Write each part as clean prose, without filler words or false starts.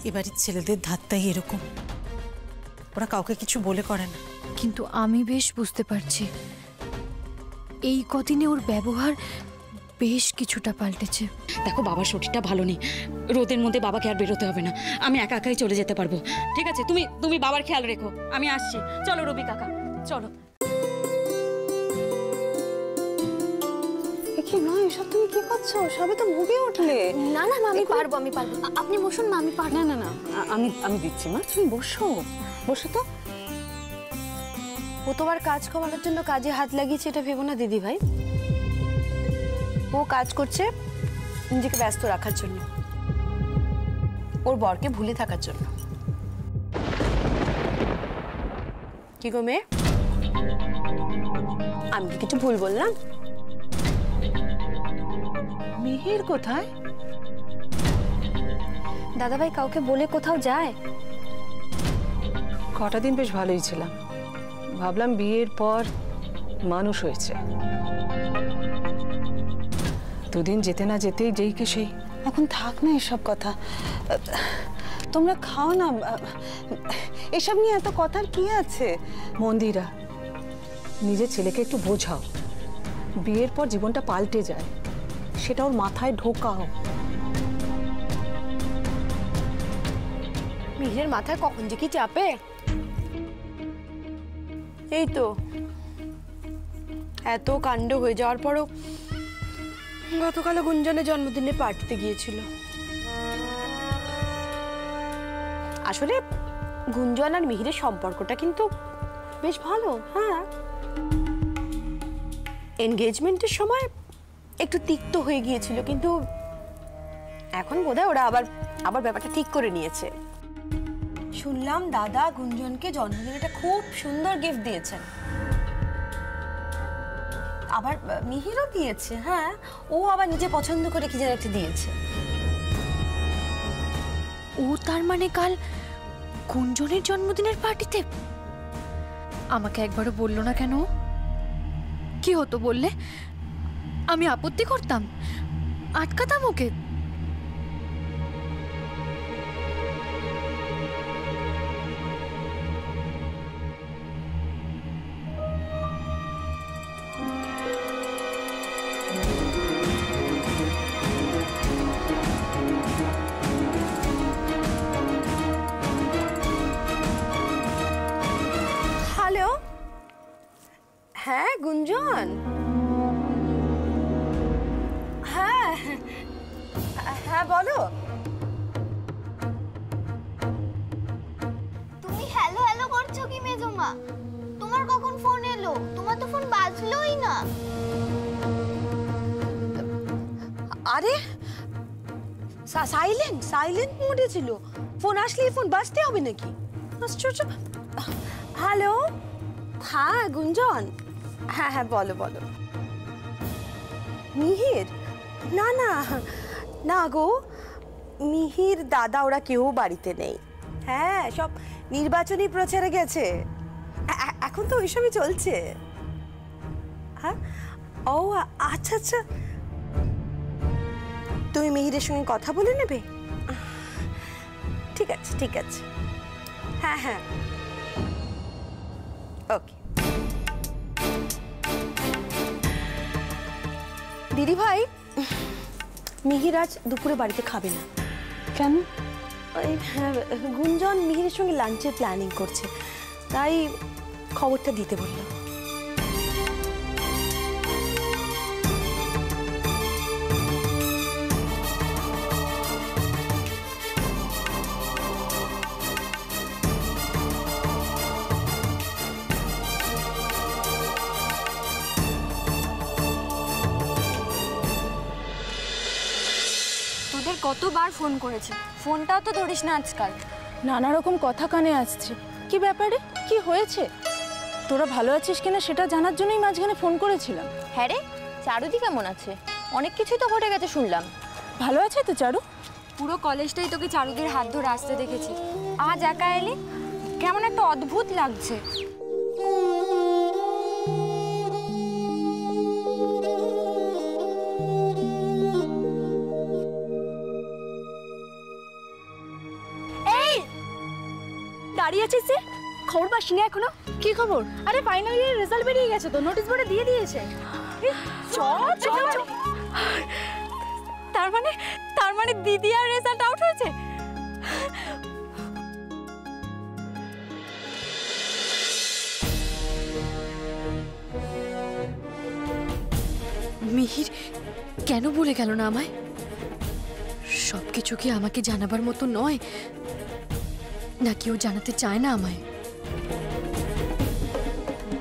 এবারের ছেলেদের ধাত্তাই এরকম, ওরা কাউকে কিছু বলে করে না। কিন্তু আমি বেশ বুঝতে পারছি এই কদিনে ওর ব্যবহার বেশ কিছুটা পাল্টেছে। দেখো বাবার শরীরটা ভালো নেই, রোদের মধ্যে বাবাকে আর বেরোতে হবে না, আমি একা একাই চলে যেতে পারবো। ঠিক আছে, তুমি বাবার খেয়াল রেখো, আমি আসছি। চলো রবি কাকা, চলো। কি মা, এসব তুমি কি করছো? সবে তো ভুগে উঠলে। না না আমি পারবো, আমি পারবো। আপনি বসুন মা, আমি পারবো। না না না, আমি দিচ্ছি মা, তুমি বসো, বসো তো। ও তোমার কাজ কমানোর জন্য কাজে হাত লাগিয়েছে এটা ভেবো না দিদি ভাই। ও কাজ করছে নিজেকে ব্যস্ত রাখার জন্য, ওর বরকে ভুলে থাকার জন্য। কি গো মেয়ে, আমি কি কিছু ভুল বললাম? মিহির কোথায়? দাদাভাই কাউকে বলে কোথাও যায়? কটা দিন বেশ ভালোই ছিলাম, ভাবলাম বিয়ের পর মানুষ হয়েছে। দুদিন যেতে না যেতেই যেই কে সেই। এখন থাক না এসব কথা, তোমরা খাও না, এসব নিয়ে এত কথার কি আছে? মন্দিরা, নিজের ছেলেকে একটু বোঝাও, বিয়ের পর জীবনটা পাল্টে যায়, সেটা ওর মাথায় ঢোকাও। মিহিরের মাথায় কখন যে কি চাপে। এই তো এত কাণ্ড হয়ে যাওয়ার পরও গতকাল গুঞ্জনের জন্মদিনে পার্টিতে গিয়েছিল। আসলে গুঞ্জন আর মিহিরের সম্পর্কটা কিন্তু বেশ ভালো। হ্যাঁ, এনগেজমেন্টের সময় একটু তিক্ত হয়ে গিয়েছিল, কিন্তু এখন বোধহয় ওরা আবার ব্যাপারটা ঠিক করে নিয়েছে। শুনলাম দাদা গুঞ্জনকে জন্মদিনে একটা খুব সুন্দর গিফট দিয়েছেন, আবার মিহিরও দিয়েছে। হ্যাঁ, ও আবার নিজে পছন্দ করে কি যেন একটা দিয়েছে। ও তার মানে কাল গুঞ্জনের জন্মদিনের পার্টিতে? আমাকে একবারও বললো না কেন? কি হতো বললে? আমি আপত্তি করতাম, আটকাতাম ওকে। হ্যালো, হ্যাঁ গুঞ্জন, হ্যাঁ হ্যাঁ বলো। তুমি হ্যালো হ্যালো করছো কি মেজমা? তোমার কখন ফোন এলো? তোমার তো ফোন বাজলোই না। আরে সাইলেন্ট মোডে ছিল, ফোন আসলেই ফোন বাজতে হবে নাকি? আশ্চর্য। হ্যালো, হ্যাঁ গুঞ্জন, হ্যাঁ হ্যাঁ বলো বলো। মিহির? না না না গো, মিহির দাদা ওরা কেউ বাড়িতে নেই। হ্যাঁ, সব নির্বাচনী প্রচারে গেছে, এখন তো ওইসবই চলছে। হ্যাঁ, ও আচ্ছা আচ্ছা, তুমি মিহিরের সঙ্গে কথা বলে নেবে? ঠিক আছে ঠিক আছে, হ্যাঁ হ্যাঁ ওকে। দিদি ভাই, মিহির আজ দুপুরে বাড়িতে খাবে না। কেন? হ্যাঁ, গুঞ্জন মিহিরের সঙ্গে লাঞ্চের প্ল্যানিং করছে, তাই খবরটা দিতে বললাম। কতবার ফোন করেছি, ফোনটাও তো ধরিস না আজকাল। নানা রকম কথা কানে আসছে। কি ব্যাপারে, কি হয়েছে? তোরা ভালো আছিস কিনা সেটা জানার জন্যই মাঝখানে ফোন করেছিলাম। হ্যাঁ রে, চারুদি কেমন আছে? অনেক কিছুই তো ঘটে গেছে শুনলাম। ভালো আছে তো চারু? পুরো কলেজটাই তোকে চারুদির হাত ধরে আসতে দেখেছি, আজ একা এলি, কেমন একটা অদ্ভুত লাগছে। দাঁড়িয়ে আছিস যে? খবর পাসনি এখনো? কি খবর? আরে ফাইনাল ইয়ারের রেজাল্ট বেরিয়ে গেছে তো, নোটিশ বোর্ডে দিয়ে দিয়েছে। চল চল চল। তার মানে দিদি আর রেজাল্ট আউট হয়েছে। মিহির কেন বলে গেল না আমায়? সবকিছু কি আমাকে জানাবার মতো নয়, নাকি ও জানাতে চায় না আমায়?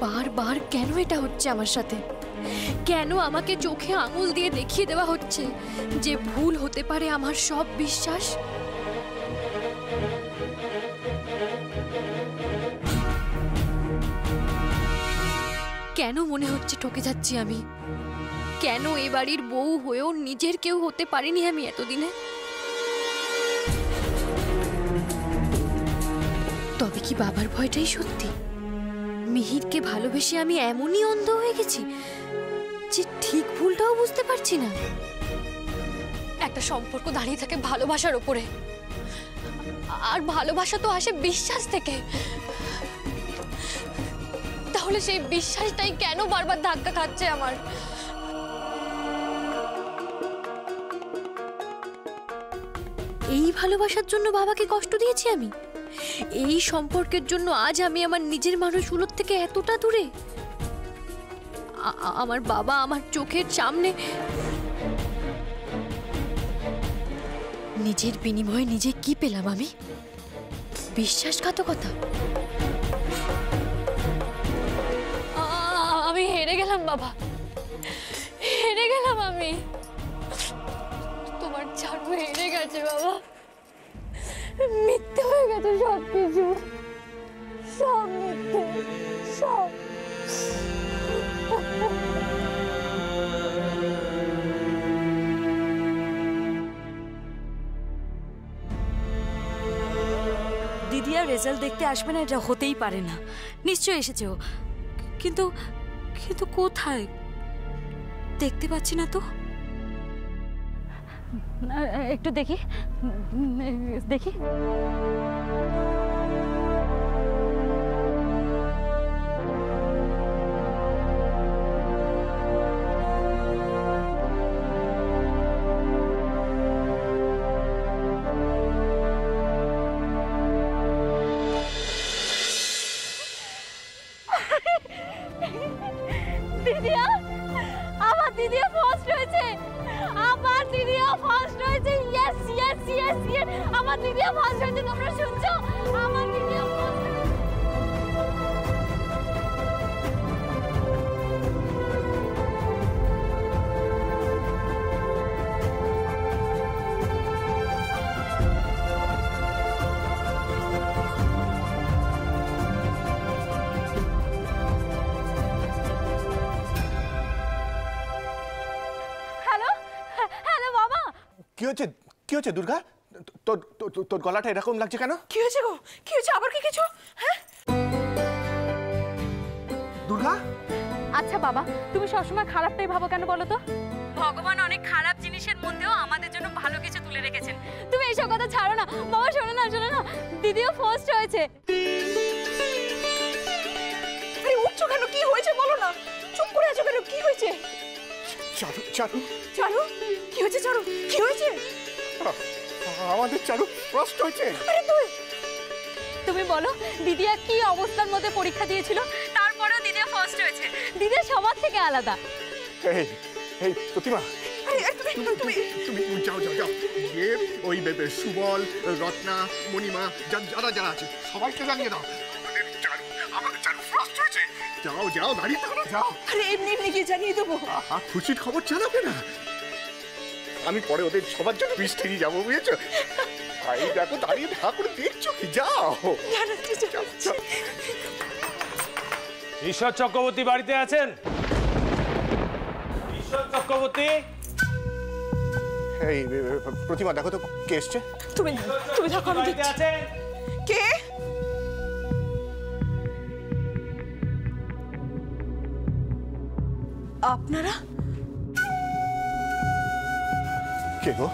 বারবার কেন এটা হচ্ছে আমার সাথে? কেন আমাকে চোখে আঙুল দিয়ে দেখিয়ে দেওয়া হচ্ছে যে ভুল হতে পারে আমার সব বিশ্বাস? কেন মনে হচ্ছে ঠকে যাচ্ছি আমি? কেন এ বাড়ির বউ হয়েও নিজের কেউ হতে পারিনি আমি এতদিনে? তবে কি বাবার ভয়টাই সত্যি? মিহিরকে ভালোবেসে আমি এমনই অন্ধ হয়ে গেছি যে ঠিক ভুলটাও বুঝতে পারছি না। একটা সম্পর্ক দাঁড়িয়ে থাকে ভালোবাসার উপরে, আর ভালোবাসা তো আসে বিশ্বাস থেকে। তাহলে সেই বিশ্বাসটাই কেন বারবার ধাক্কা খাচ্ছে আমার? এই ভালোবাসার জন্য বাবাকে কষ্ট দিয়েছি আমি? এই সম্পর্কের জন্য আজ আমি আমার নিজের মানুষগুলোর থেকে এতটা দূরে? আমার বাবা আমার চোখের সামনে নিজের বিনিময়ে নিজে কি পেলাম আমি? বিশ্বাসঘাতকতা। আমি হেরে গেলাম বাবা, হেরে গেলাম আমি। তোমার চারু হেরে গেছে বাবা, মিথ্যে হয়ে গেছে সব কিছু, সব মিথ্যে, সব। দিদি আর রেজাল্ট দেখতে আসবে না এটা হতেই পারে না। নিশ্চয় এসেছে ও, কিন্তু কিন্তু কোথায় দেখতে পাচ্ছি না তো। একটু দেখি দেখি। দিদিয়া, আমার দিদিয়া ফার্স্ট হয়েছে, আমার দিদিয়া ফার্স্ট হয়েছে। ইয়েস ইয়েস ইয়েস ইয়েস, আমার দিদিয়া ফার্স্ট হয়েছে। তোমরা শুনছো? আমার দিদিয়া ফার্স্ট হয়েছে। কি হচ্ছে দুর্গা? তোর গলাটা এরকম লাগছে কেন? কি হয়েছে গো? কি হয়েছে? আবার কি কিছু? হ্যাঁ দুর্গা? আচ্ছা বাবা, তুমি সবসময় খারাপটাই ভাবো কেন বলো তো? ভগবান অনেক খারাপ জিনিসের মধ্যেও আমাদের জন্য ভালো কিছু তুলে রেখেছেন। তুমি এইসব কথা ছাড়ো না বাবা। শোনো না, শোনো না, দিদিও ফার্স্ট হয়েছে। আরে উঠছো কেন? কি হয়েছে বলো না? চুপ করে আছো কেন? কি হয়েছে? চারু চারু চারু, কি হয়েছে? চারু, কি হয়েছে? আমাদের চারু ফার্স্ট হয়েছে। আরে তুমি বলো, দিদিয়া কি অবস্থার মধ্যে পরীক্ষা দিয়েছিল, তারপরেও দিদিয়া ফার্স্ট হয়েছে। দিদিয়া সবার থেকে আলাদা। এই এই প্রতিমা, তুমি যাও যাও যাও, গিয়ে ওই সুবল, রত্না, মণিমা যারা আছে সবাইকে জানিয়ে দাও আমাদের চারু ফার্স্ট হয়েছে। যাও যাও, দাঁড়িয়ে থাকো না, যাও। আরে এমনি এমনি গিয়ে জানিয়ে দেবো। খুশির খবর জানাবে না? আমি পরে ওদের সবার জন্য মিষ্টি নিয়ে যাবো, বুঝেছো? এই দেখো, দাঁড়িয়ে ঠাকুর দেখছো কি? যাও। ঈশ্বর চক্রবর্তী বাড়িতে আছেন? ঈশ্বর চক্রবর্তী? এই প্রতিমা, দেখো তো কে এসছে। তুমি দেখো, আমি দেখছি। কে? আপনারা? কে গো?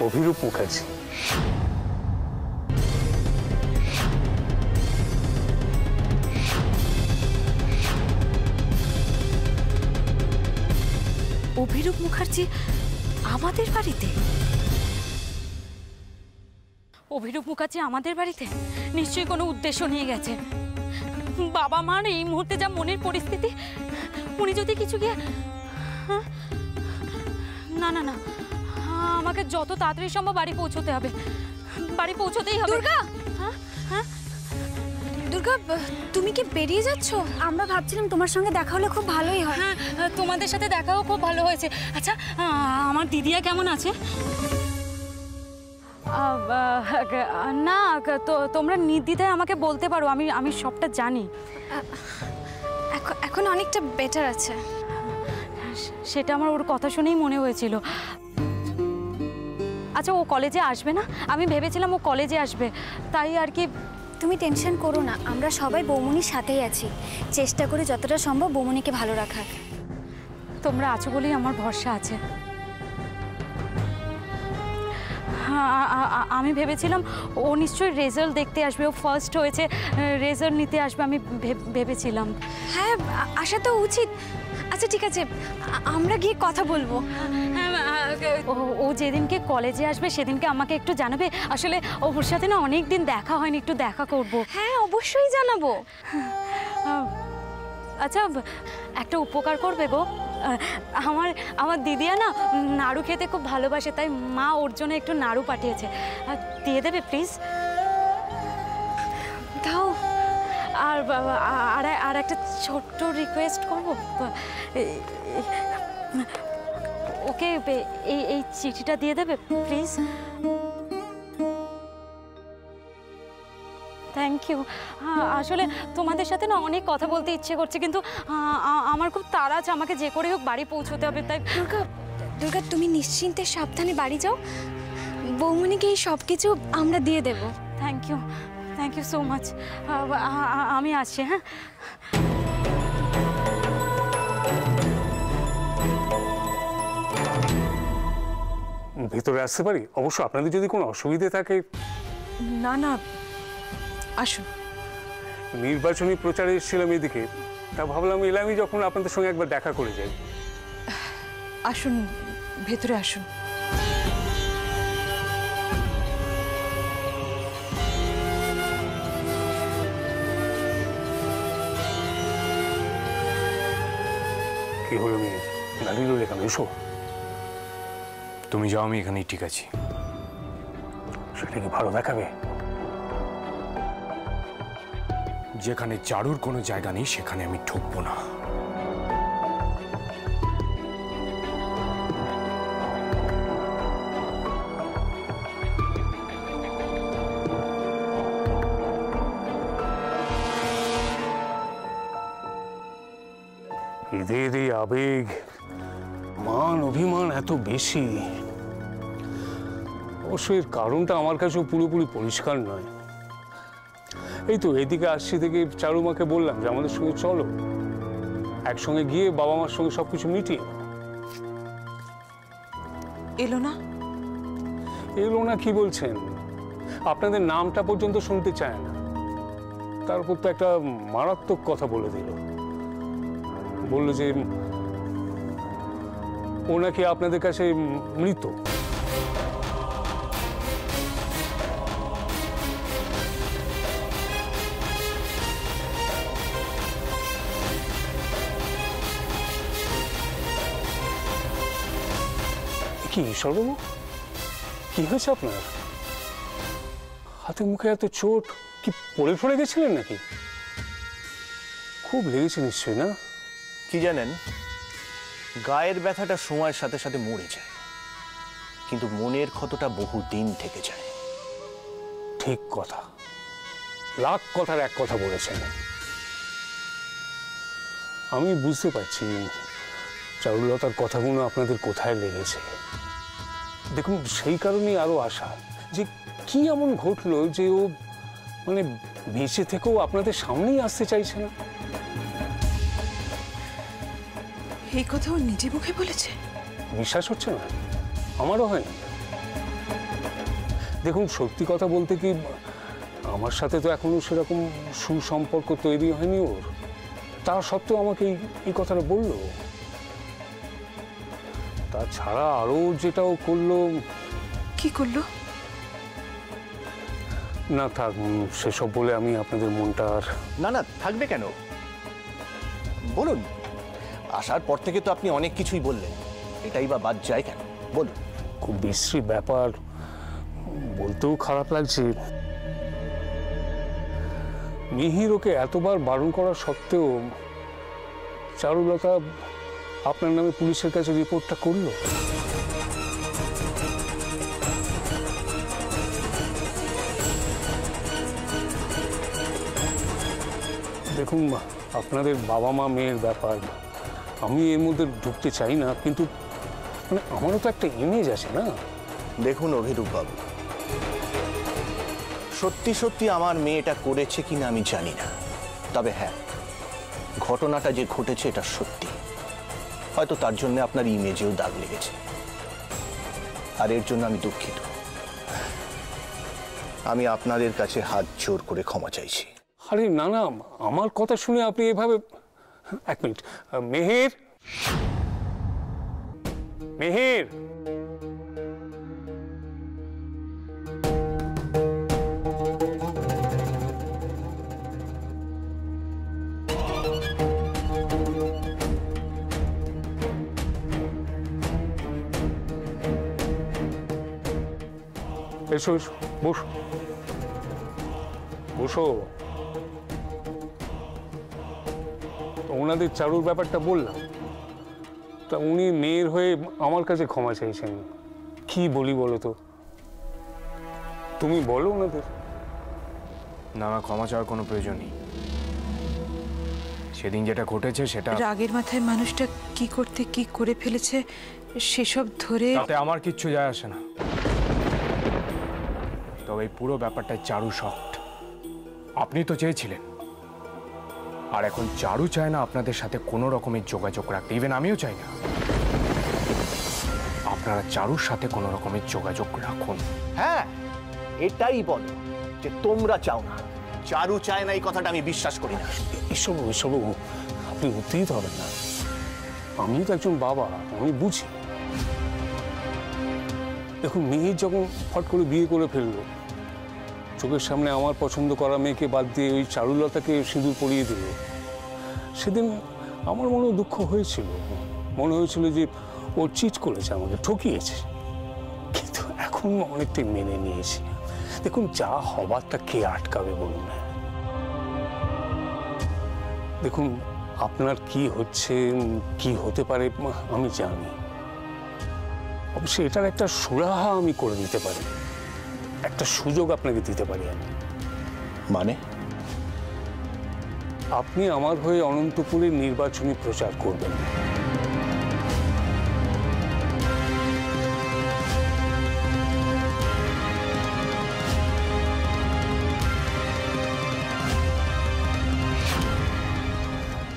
অভিরূপ মুখার্জি। অভিরূপ মুখার্জি আমাদের বাড়িতে? অভিরূপ মুখার্জি আমাদের বাড়িতে নিশ্চয়ই কোনো উদ্দেশ্য নিয়ে গেছে। বাবা মার এই মুহূর্তে যা মনের পরিস্থিতি, উনি যদি কিছু গিয়ে না না না, আমাকে যত তাড়াতাড়ি সম্ভব বাড়ি পৌঁছতে হবে, বাড়ি পৌঁছতেই হবে। দুর্গা, দুর্গা তুমি কি বেরিয়ে যাচ্ছ? আমরা ভাবছিলাম তোমার সঙ্গে দেখা হলে খুব ভালোই হয়। হ্যাঁ, তোমাদের সাথে দেখাও খুব ভালো হয়েছে। আচ্ছা, আমার দিদিয়া কেমন আছে? না, তোমরা নির্দ্বিধায় আমাকে বলতে পারো, আমি সবটা জানি। এখন অনেকটা বেটার আছে। সেটা আমার ওর কথা শুনেই মনে হয়েছিল। আচ্ছা, ও কলেজে আসবে না? আমি ভেবেছিলাম ও কলেজে আসবে, তাই আর কি। তুমি টেনশন করো না, আমরা সবাই বৌমনির সাথেই আছি। চেষ্টা করি যতটা সম্ভব বৌমনিকে ভালো রাখার। তোমরা আছো বলেই আমার ভরসা আছে। আমি ভেবেছিলাম ও নিশ্চয়ই রেজাল্ট দেখতে আসবে, ও ফার্স্ট হয়েছে, রেজাল্ট নিতে আসবে, আমি ভেবেছিলাম। হ্যাঁ, আসা তো উচিত। আচ্ছা ঠিক আছে, আমরা গিয়ে কথা বলবো। ও যেদিনকে কলেজে আসবে সেদিনকে আমাকে একটু জানাবে। আসলে ওর সাথে না অনেক দিন দেখা হয়নি, একটু দেখা করব। হ্যাঁ, অবশ্যই জানাবো। আচ্ছা, একটা উপকার করবে গো। আমার দিদিয়া না নাড়ু খেতে খুব ভালোবাসে, তাই মা ওর জন্য একটু নাড়ু পাঠিয়েছে, দিয়ে দেবে প্লিজ? দাও। আর একটা ছোট্ট রিকোয়েস্ট করবো, ওকে এই চিঠিটা দিয়ে দেবে প্লিজ? Thank you. আসলে তোমাদের সাথে না অনেক কথা বলতে ইচ্ছে করছে, কিন্তু আমার খুব তাড়া আছে, আমাকে যে করে হোক বাড়ি পৌঁছতে হবে। তাই দুর্গা, তুমি নিশ্চিন্তে সাবধানে বাড়ি যাও। বৌমনিকে এই সব কিছু আমরা দিয়ে দেব। Thank you so much. আমি আসছি। হ্যাঁ, ভেতরে আসতে পারি? অবশ্য আপনাদের যদি কোনো অসুবিধে থাকে। না না, আসুন। নির্বাচনী প্রচারে এসেছিলাম এদিকে, তা ভাবলাম এলামই যখন আপনাদের সঙ্গে একবার দেখা করে যাই। আসুন, ভেতরে আসুন। কি হলো মেয়ে, দাঁড়িয়ে রইলে কেন? এসো। তুমি যাও, আমি এখানেই ঠিক আছি। সেটা কি ভালো দেখাবে? যেখানে চারুর কোনো জায়গা নেই সেখানে আমি ঢুকবো না। এদের এই আবেগ, মান অভিমান এত বেশি, অবশ্য এর কারণটা আমার কাছেও পুরোপুরি পরিষ্কার নয়। এই তো এদিকে আসছি থেকে চারুমাকে বললাম যে আমাদের সঙ্গে চলো, একসঙ্গে গিয়ে বাবা মার সঙ্গে সবকিছু মিটিয়ে। এলো না? এলো না কি বলছেন? আপনাদের নামটা পর্যন্ত শুনতে চায় না। তার উপর তো একটা মারাত্মক কথা বলে দিল। বললো যে ও নাকি আপনাদের কাছে মৃত। কি ঈশ্বরবাবু, কি হয়েছে আপনার? হাতে মুখে এত চোট, কি পড়ে পড়ে গেছিলেন নাকি? খুব লেগেছে নিশ্চয়ই, না? কি জানেন, গায়ের ব্যথাটা সময়ের সাথে সাথে মরে যায়, কিন্তু মনের ক্ষতটা বহু দিন থেকে যায়। ঠিক কথা, লাখ কথার এক কথা বলেছেন। আমি বুঝতে পারছি চারুলতার কথাগুলো আপনাদের কোথায় লেগেছে। দেখুন, সেই কারণেই আরো আশা যে কি এমন ঘটলো যে ও মানে বেঁচে থেকেও আপনাদের সামনেই আসতে চাইছে না। এই কথা ও নিজে মুখে বলেছে? বিশ্বাস হচ্ছে না? আমারও হয় না। দেখুন সত্যি কথা বলতে কি, আমার সাথে তো এখনো সেরকম সুসম্পর্ক তৈরি হয়নি ওর। তা সত্ত্বেও আমাকে এই কথাটা বললো। তাছাড়া আরো যেটাও করলো। কি করলো? না থাক, সেসব বলে আমি আপনাদের মনটা আর। না না, থাকবে কেন, বলুন। আসার পর থেকে তো আপনি অনেক কিছুই বললেন, এটাই বা বাদ যায় কেন বলুন। খুব বিশ্রী ব্যাপার, বলতেও খারাপ লাগছে। মিহির ওকে এতবার বারণ করা সত্ত্বেও চারুলতা আপনার নামে পুলিশের কাছে রিপোর্টটা করলো। দেখুন, আপনাদের বাবা মা মেয়ের ব্যাপার, আমি এর মধ্যে ঢুকতে চাই না, কিন্তু মানে আমারও তো একটা ইমেজ আছে না। দেখুন অভিরূপ বাবু, সত্যি সত্যি আমার মেয়েটা করেছে কিনা আমি জানি না, তবে হ্যাঁ, ঘটনাটা যে ঘটেছে এটা সত্যি। হয়তো তার জন্য আপনার ইমেজেও দাগ লেগেছে, আর এর জন্য আমি দুঃখিত। আমি আপনাদের কাছে হাত জোর করে ক্ষমা চাইছি। আরে না না, আমার কথা শুনে আপনি এভাবে। এক মিনিট, মেহের, মেহের, এসো এসো, বসো বসো। ওনাদের চারুর ব্যাপারটা বললাম, তা উনি মেয়ের হয়ে আমার কাছে ক্ষমা চাইছেন। কি বলি বলো তো, তুমি বলো ওনাদের। না না, ক্ষমা চাওয়ার কোনো প্রয়োজন নেই। সেদিন যেটা ঘটেছে সেটা রাগের মাথায় মানুষটা কি করতে কি করে ফেলেছে সেসব ধরে তাতে আমার কিচ্ছু যায় আসে না। তবে এই পুরো ব্যাপারটাই চারু শক্ট। আপনি তো চেয়েছিলেন, আর এখন চারু চায় না আপনাদের সাথে কোনো রকমের যোগাযোগ রাখতে। ইভেন আমিও চাই না। আপনারা চারুর সাথে কোনো রকমের যোগাযোগ রাখুন। হ্যাঁ, এটাই বলো যে তোমরা চাও না, চারু চায় না, এই কথাটা আমি বিশ্বাস করি না। এসব এসব আপনি উত্তেজিত হবেন না। আমি তো একজন বাবা, আমি বুঝি। দেখুন, মিহির যখন ফট করে বিয়ে করে ফেললো, চোখের সামনে আমার পছন্দ করা মেয়েকে বাদ দিয়ে ওই চারুলতাকে সিঁদুর পরিয়ে দিল, সেদিন আমার মনে দুঃখ হয়েছিল। মনে হয়েছিল যে ও চিট করেছে, আমাকে ঠকিয়েছে। কিন্তু এখন অনেকটাই মেনে নিয়েছি। দেখুন, যা হবার তা কে আটকাবে বলুন না। দেখুন, আপনার কি হচ্ছে কি হতে পারে আমি জানি। অবশ্যই এটার একটা সুরাহা আমি করে দিতে পারি, একটা সুযোগ আপনাকে দিতে পারি আমি। মানে? আপনি আমার হয়ে অনন্তপুরের নির্বাচনী প্রচার করবেন।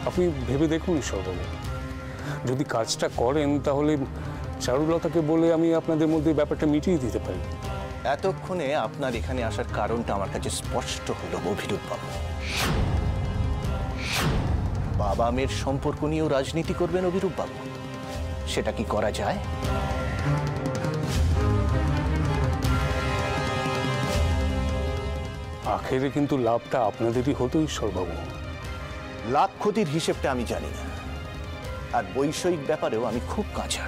আপনি ভেবে দেখুন সর্বদা, যদি কাজটা করেন তাহলে চারুলতাকে বলে আমি আপনাদের মধ্যে ব্যাপারটা মিটিয়ে দিতে পারি। এতক্ষণে আপনার এখানে আসার কারণটা আমার কাছে স্পষ্ট হলো অভিরূপ বাবু। বাবা মেয়ের সম্পর্ক নিয়েও রাজনীতি করবেন অভিরূপ বাবু, সেটা কি করা যায়? আখেরে কিন্তু লাভটা আপনাদেরই হতো ঈশ্বরবাবু। লাভ ক্ষতির হিসেবটা আমি জানি না, আর বৈষয়িক ব্যাপারেও আমি খুব কাঁচা।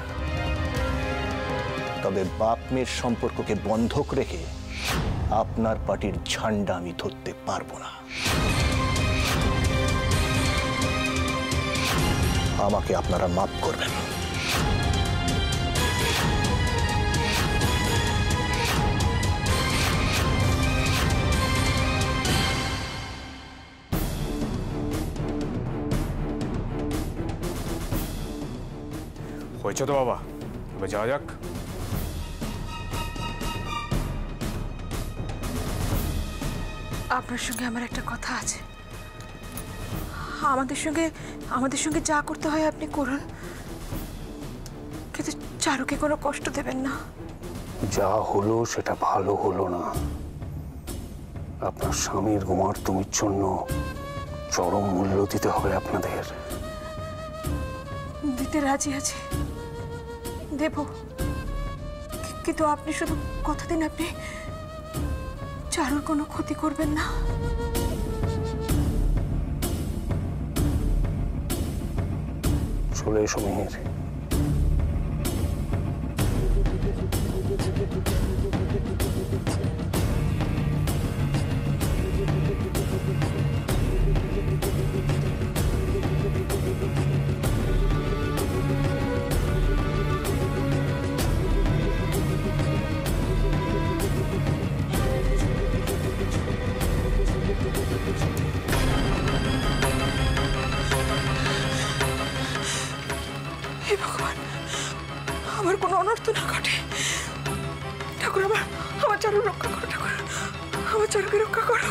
তবে বাপ মেয়ের সম্পর্ককে বন্ধক রেখে আপনার পার্টির ঝান্ডা আমি ধরতে পারবো না। আমাকে আপনারা মাফ করবেন। হয়েছে তো বাবা, এবার যাওয়া যাক। আপনার সঙ্গে আমার একটা কথা আছে। আমাদের সঙ্গে যা করতে হয় আপনি করুন, কিন্তু চারুকে কোনো কষ্ট দেবেন না। যা হলো সেটা ভালো হলো না। আপনার স্বামীর ঘুমার্তমির জন্য চরম মূল্য দিতে হবে আপনাদের। দিতে রাজি আছে, দেব, কিন্তু আপনি শুধু কথা দিন আপনি চারুর কোনো ক্ষতি করবেন না। চলে এসো মিহির। হে ভগবান, আমার কোনো অনর্থ না ঘটে। ঠাকুর, আমার চারু রক্ষা করো, ঠাকুর, আমার চারুকে রক্ষা করো।